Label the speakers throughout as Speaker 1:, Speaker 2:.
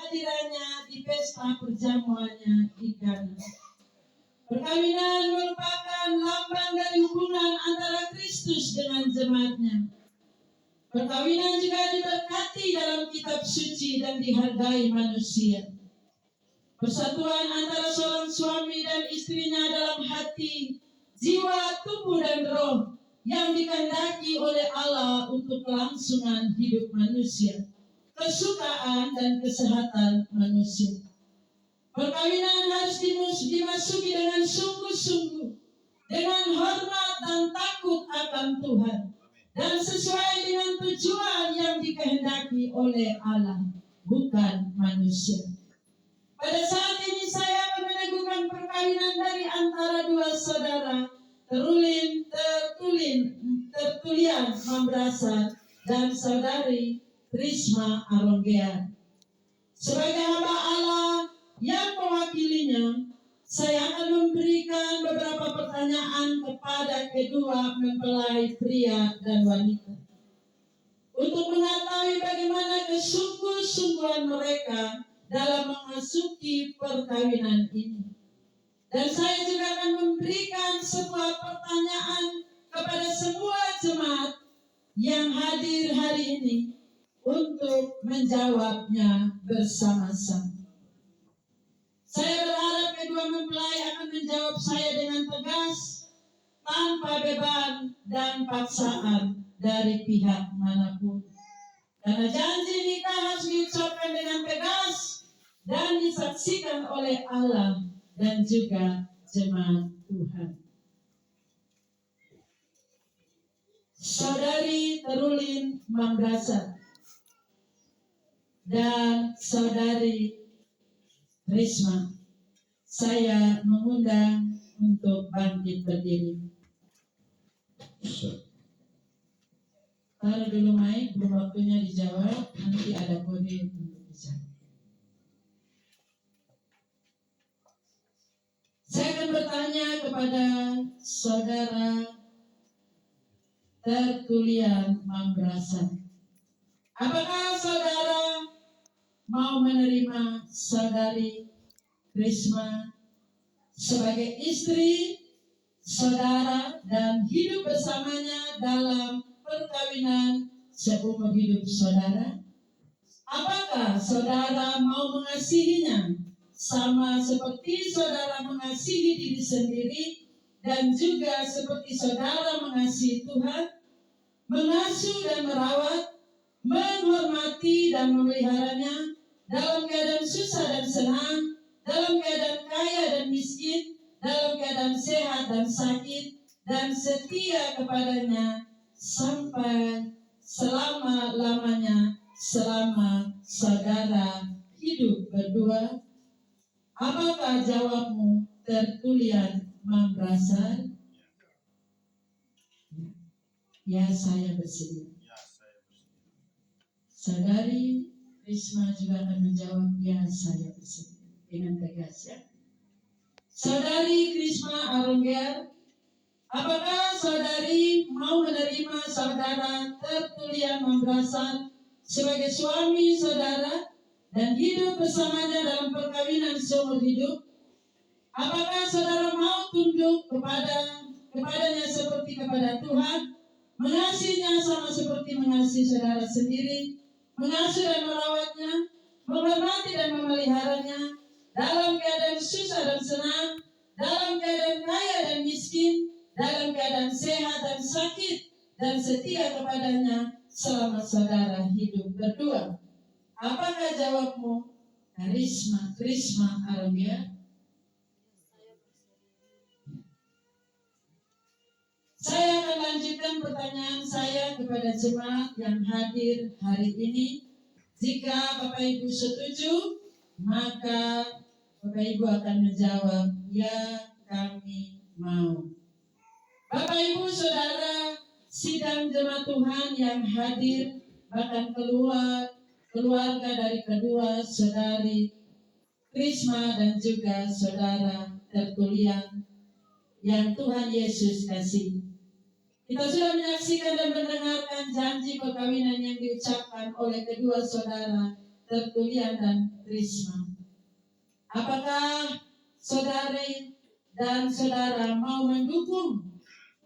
Speaker 1: kehadirannya di pesta perjamuannya di Kana. Perkawinan merupakan lambang dari hubungan antara Kristus dengan jemaatnya. Perkawinan juga diberkati dalam kitab suci dan dihargai manusia. Persatuan antara seorang suami dan istrinya dalam hati, jiwa, tubuh, dan roh yang dikehendaki oleh Allah untuk kelangsungan hidup manusia, kesukaan dan kesehatan manusia. Perkawinan harus dimasuki dengan sungguh-sungguh, dengan hormat dan takut akan Tuhan, dan sesuai dengan tujuan yang dikehendaki oleh Allah, bukan manusia. Pada saat ini saya akan meneguhkan perkawinan dari antara dua saudara, Tertulian Mambrasar dan saudari Risma Aronggean. Sebagai hamba Allah yang mewakilinya, saya akan memberikan beberapa pertanyaan kepada kedua mempelai pria dan wanita untuk mengetahui bagaimana kesungguh-sungguhan mereka dalam memasuki perkawinan ini. Dan saya juga akan memberikan sebuah pertanyaan kepada semua jemaat yang hadir hari ini untuk menjawabnya bersama-sama. Saya berharap kedua mempelai akan menjawab saya dengan tegas, tanpa beban dan paksaan dari pihak manapun. Karena janji nikah harus diucapkan dengan tegas dan disaksikan oleh Allah dan juga jemaat Tuhan. Saudari Terulin Mambrasar dan saudari Risma, saya mengundang untuk bangkit berdiri. Taruh dulu mic, belum waktunya dijawab, nanti ada kode untuk bicara. Saya akan bertanya kepada saudara Tertulian Mambrasar. Apakah saudara mau menerima saudari Risma sebagai istri saudara dan hidup bersamanya dalam perkawinan seumur hidup saudara? Apakah saudara mau mengasihinya sama seperti saudara mengasihi diri sendiri dan juga seperti saudara mengasihi Tuhan, mengasuh dan merawat, menghormati dan memeliharanya dalam keadaan susah dan senang, dalam keadaan kaya dan miskin, dalam keadaan sehat dan sakit, dan setia kepadanya sampai selama-lamanya selama saudara hidup berdua? Apakah jawabmu, Tertulian Mambrasar? Ya, saya bersedia. Saudari Risma juga akan menjawab, ya, saya bersedia, dengan tegas, ya. Saudari Risma Aronggean, apakah saudari mau menerima saudara Tertulian Mambrasar sebagai suami saudara dan hidup bersamanya dalam perkawinan seumur hidup? Apakah saudara mau tunduk kepadanya seperti kepada Tuhan, mengasihinya sama seperti mengasihi saudara sendiri, mengasuh dan merawatnya, menghormati dan memeliharanya dalam keadaan susah dan senang, dalam keadaan kaya dan miskin, dalam keadaan sehat dan sakit, dan setia kepadanya selama saudara hidup berdua? Apakah jawabmu, Risma Aronggean? Saya akan lanjutkan pertanyaan saya kepada jemaat yang hadir hari ini. Jika Bapak Ibu setuju, maka Bapak Ibu akan menjawab, ya, kami mau. Bapak Ibu Saudara, sidang jemaat Tuhan yang hadir, bahkan keluarga dari kedua saudari Risma dan juga saudara Tertulian yang Tuhan Yesus kasih. Kita sudah menyaksikan dan mendengarkan janji perkawinan yang diucapkan oleh kedua saudara Tertulian dan Trisma. Apakah saudari dan saudara mau mendukung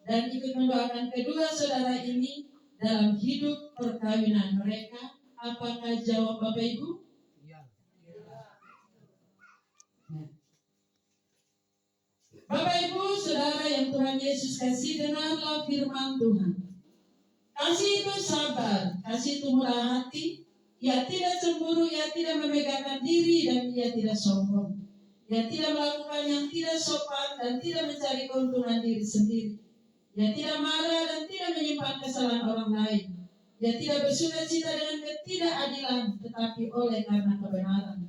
Speaker 1: dan ikut mendoakan kedua saudara ini dalam hidup perkawinan mereka? Apakah jawab Bapak Ibu? Ya. Bapak Ibu, saudara yang Tuhan Yesus kasih, dengarlah firman Tuhan. Kasih itu sabar, kasih itu murah hati, ia tidak cemburu, ia tidak memegahkan diri, dan ia tidak sombong. Ia tidak melakukan yang tidak sopan dan tidak mencari keuntungan diri sendiri. Ia tidak marah dan tidak menyimpan kesalahan orang lain. Ia tidak bersukacita dengan ketidakadilan, tetapi oleh karena kebenaran.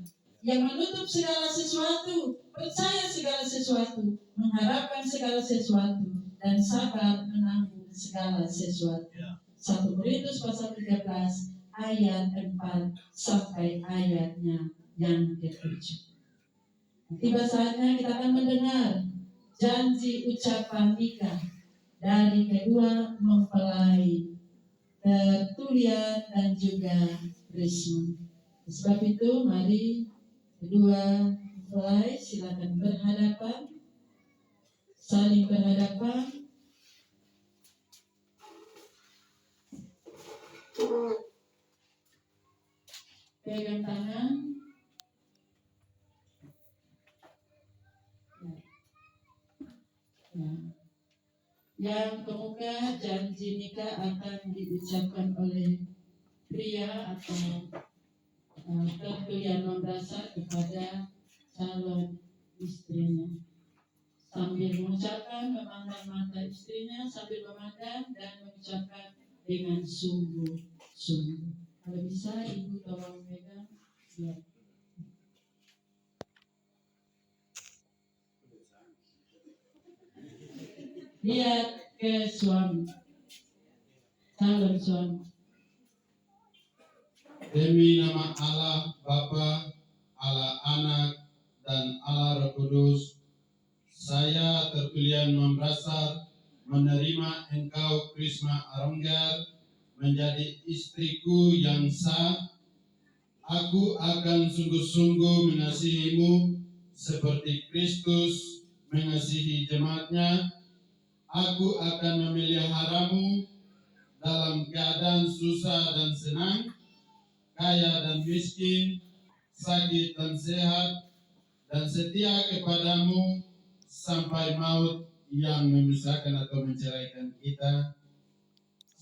Speaker 1: Ia menutup segala sesuatu, percaya segala sesuatu, mengharapkan segala sesuatu, dan sabar menanggung segala sesuatu. 1 Korintus pasal 13 ayat 4 sampai ayatnya yang ke-7. Tiba saatnya kita akan mendengar janji ucapan nikah dari kedua mempelai Tertulian dan juga Trisma. Sebab itu mari kedua mempelai silakan berhadapan, saling berhadapan. Pegang tangan. Ya. Yang pemuka janji nikah akan diucapkan oleh pria atau tertulian memberasa kepada calon istrinya. Sambil mengucapkan, memandang mata istrinya, sambil memandang dan mengucapkan dengan sungguh-sungguh. Kalau bisa, Ibu tolong pegang. Ya. Lihat ke suami, calon suami.
Speaker 2: Demi nama Allah Bapa, Allah Anak, dan Allah Roh Kudus, saya Tertulian Membrasar menerima engkau Trisma Aronggar menjadi istriku yang sah. Aku akan sungguh-sungguh mengasihimu seperti Kristus mengasihi jemaatnya. Aku akan memeliharamu dalam keadaan susah dan senang, kaya dan miskin, sakit dan sehat, dan setia kepadamu sampai maut yang memisahkan atau menceraikan kita.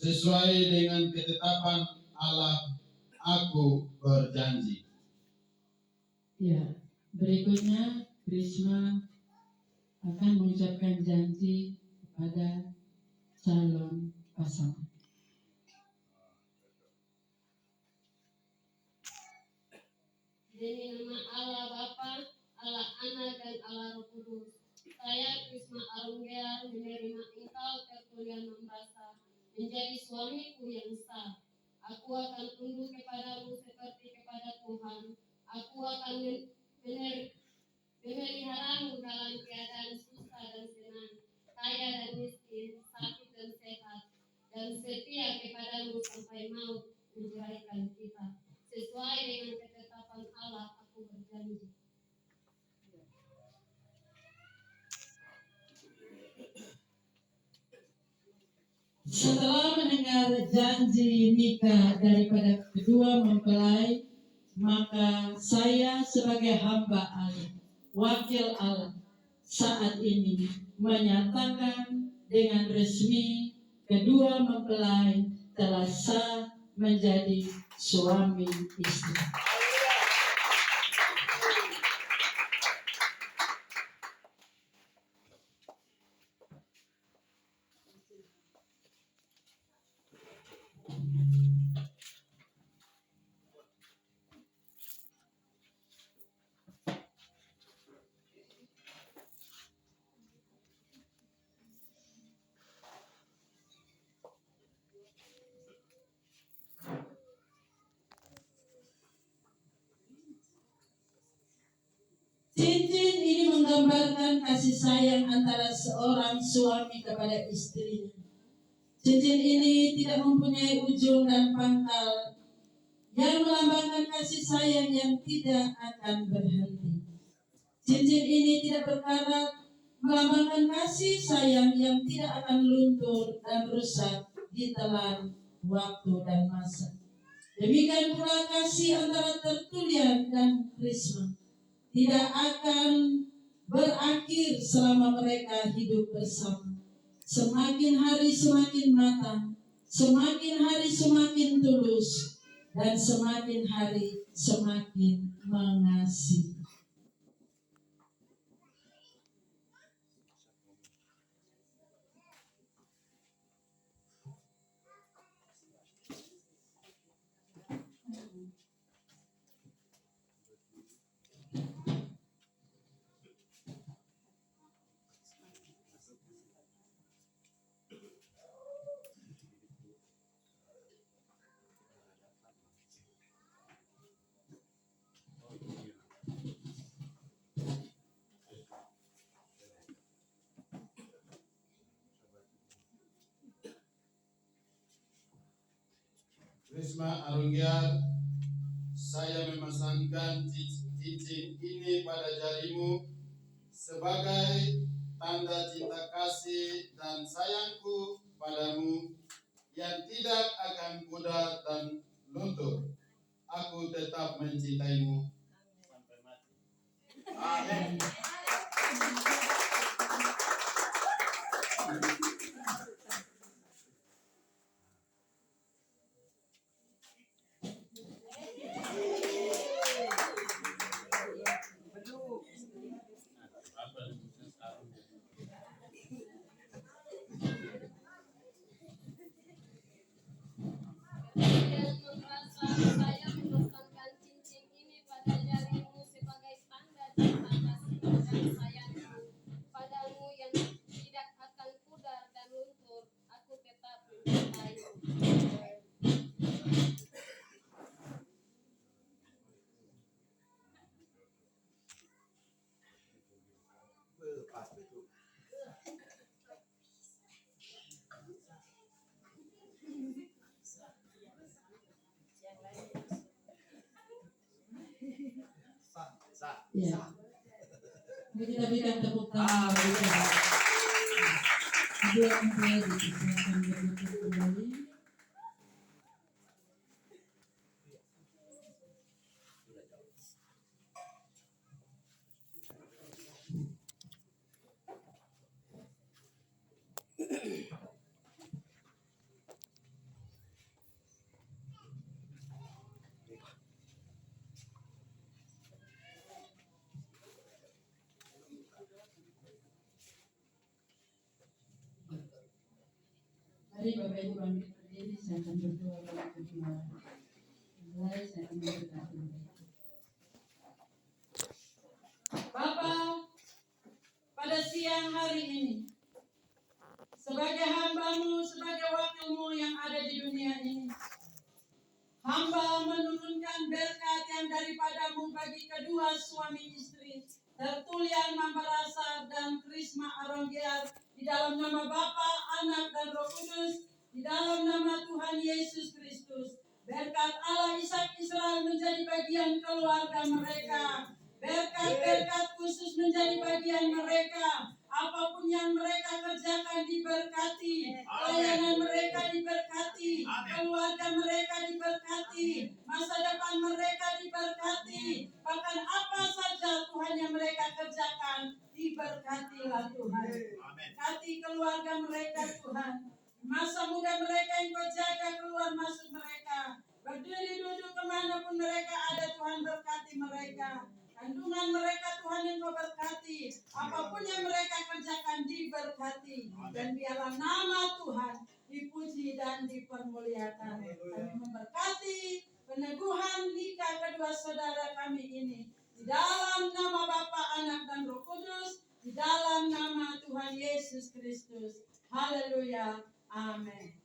Speaker 2: Sesuai dengan ketetapan Allah, aku berjanji.
Speaker 1: Ya, berikutnya Trisma akan mengucapkan janji kepada calon pasangan.
Speaker 3: Demi nama Allah Bapa, Allah Anak, dan Allah Roh Kudus, saya Trisma Aronggar menerima engkau Tertulian Membrasar menjadi suamiku yang sah. Aku akan tunduk kepadamu seperti kepada Tuhan. Aku akan memeliharamu dalam keadaan susah dan senang, kaya dan miskin, sakit dan sehat, dan setia kepadamu sampai maut menceraikan kita. Sesuai dengan ketetapan Allah, aku berjanji.
Speaker 1: Setelah mendengar janji nikah daripada kedua mempelai, maka saya sebagai hamba Allah, wakil Allah, saat ini menyatakan dengan resmi kedua mempelai telah sah menjadi suami istri. Cincin ini menggambarkan kasih sayang antara seorang suami kepada istrinya. Cincin ini tidak mempunyai ujung dan pangkal, yang melambangkan kasih sayang yang tidak akan berhenti. Cincin ini tidak berkarat, melambangkan kasih sayang yang tidak akan luntur dan rusak di telan waktu dan masa. Demikian pula kasih antara Tertullian dan Krisma tidak akan berakhir selama mereka hidup bersama. Semakin hari semakin matang, semakin hari semakin tulus, dan semakin hari semakin mengasihi.
Speaker 2: Krisma Arunggiar, saya memasangkan cincin ini pada jarimu sebagai tanda cinta kasih dan sayangku padamu yang tidak akan pudar dan luntur. Aku tetap mencintaimu sampai mati. Amin.
Speaker 3: Tertullian merasa saya memasangkan cincin ini pada jarimu sebagai tanda cinta kasih dan sayangku padamu yang tidak akan pudar dan luntur. Aku tetap mencintaimu.
Speaker 1: Ya. Kita berikan tepuk tangan. Dua mempelai silakan berduduk kembali. Mari Bapak Ibu bangkit berdiri, saya akan berdoa bagi kedua mempelai, saya akan memberkati mereka. Bapa, pada siang hari ini, sebagai hamba-Mu, sebagai wakil-Mu yang ada di dunia ini, hamba menurunkan berkat yang daripada-Mu bagi kedua suami istri, Tertullian Mambarasa dan Krisma Arunggiar, di dalam nama Bapa, Anak, dan Roh Kudus, di dalam nama Tuhan Yesus Kristus. Berkat Allah Ishak Israel menjadi bagian keluarga mereka. Berkat-berkat khusus menjadi bagian mereka. Apapun yang mereka kerjakan diberkati, pelayanan mereka diberkati, keluarga mereka diberkati, masa depan mereka diberkati, bahkan apa saja Tuhan yang mereka kerjakan diberkatilah Tuhan. Berkati keluarga mereka Tuhan, masa muda mereka yang Kau jaga keluar masuk mereka, berdiri duduk kemanapun mereka ada Tuhan, berkati mereka. Kandungan mereka Tuhan yang Kau berkati, apapun yang mereka kerjakan diberkati, dan biarlah nama Tuhan dipuji dan dipermuliakan. Kami memberkati peneguhan nikah kedua saudara kami ini di dalam nama Bapa, Anak, dan Roh Kudus, di dalam nama Tuhan Yesus Kristus. Haleluya, amin.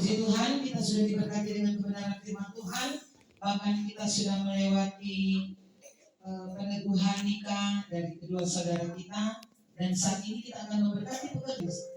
Speaker 1: Puji Tuhan, kita sudah diberkati dengan kebenaran firman Tuhan. Bahkan kita sudah melewati peneguhan nikah dari kedua saudara kita. Dan saat ini kita akan memberkati pekerja